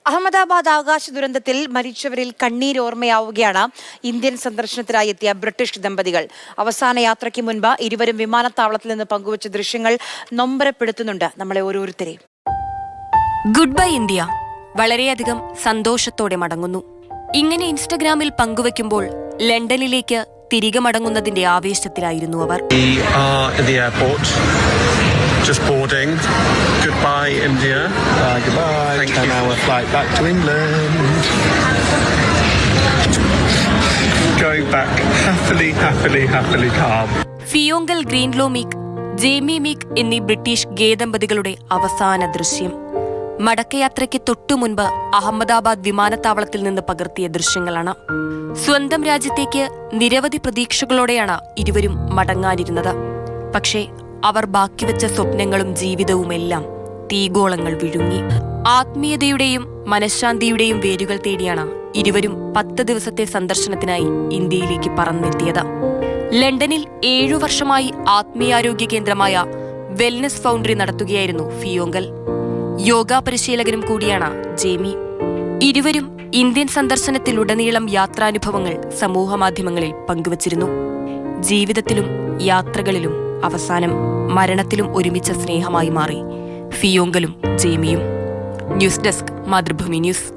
അഹമ്മദാബാദ് ആകാശ ദുരന്തത്തിൽ മരിച്ചവരിൽ കണ്ണീരോർമ്മയാവുകയാണ് ഇന്ത്യൻ സന്ദർശനത്തിനായി എത്തിയ ബ്രിട്ടീഷ് ദമ്പതികൾ. അവസാന യാത്രയ്ക്ക് മുൻപ് ഇരുവരും വിമാനത്താവളത്തിൽ നിന്ന് പങ്കുവച്ച ദൃശ്യങ്ങൾ നൊമ്പരപ്പെടുത്തുന്നുണ്ട് നമ്മളെ ഓരോരുത്തരെയും. ഗുഡ് ബൈ ഇന്ത്യ വളരെയധികം സന്തോഷത്തോടെ മടങ്ങുന്നു. ഇങ്ങനെ ഇൻസ്റ്റഗ്രാമിൽ പങ്കുവെക്കുമ്പോൾ ലണ്ടനിലേക്ക് തിരികെ മടങ്ങുന്നതിന്റെ ആവേശത്തിലായിരുന്നു അവർ. Just boarding. Goodbye, India. Goodbye. Thank 10-hour flight back to England. Going back happily calm. Fiongal Greenlaw Meek, Jamie Meek എന്നീ ബ്രിട്ടീഷ് ഗേദമ്പതികളുടെ അവസാന ദൃശ്യം മടക്കയാത്രയ്ക്ക് തൊട്ടുമുൻപ് അഹമ്മദാബാദ് വിമാനത്താവളത്തിൽ നിന്ന് പകർത്തിയ ദൃശ്യങ്ങളാണ്. സ്വന്തം രാജ്യത്തേക്ക് നിരവധി പ്രതീക്ഷകളോടെയാണ് ഇരുവരും മടങ്ങാനിരുന്നത്. പക്ഷേ അവർ ബാക്കിവെച്ച സ്വപ്നങ്ങളും ജീവിതവുമെല്ലാം തീഗോളങ്ങൾ വിഴുങ്ങി. ആത്മീയതയുടെയും മനഃശാന്തിയുടെയും വേരുകൾ തേടിയാണ് ഇരുവരും 10 ദിവസത്തെ സന്ദർശനത്തിനായി ഇന്ത്യയിലേക്ക് പറന്നെത്തിയത്. ലണ്ടനിൽ 7 വർഷമായി ആത്മീയാരോഗ്യ കേന്ദ്രമായ വെൽനസ് ഫൗണ്ടറി നടത്തുകയായിരുന്നു ഫിയോങ്കൽ. യോഗ പരിശീലകനും കൂടിയാണ് ജേമി. ഇരുവരും ഇന്ത്യൻ സന്ദർശനത്തിലുടനീളം യാത്രാനുഭവങ്ങൾ സമൂഹമാധ്യമങ്ങളിൽ പങ്കുവച്ചിരുന്നു. ജീവിതത്തിലും യാത്രകളിലും അവസാനം മരണത്തിലും ഒരുമിച്ച സ്നേഹമായി മാറി ഫിയോങ്കലും ജേമിയും. News desk, Mathrubhumi news.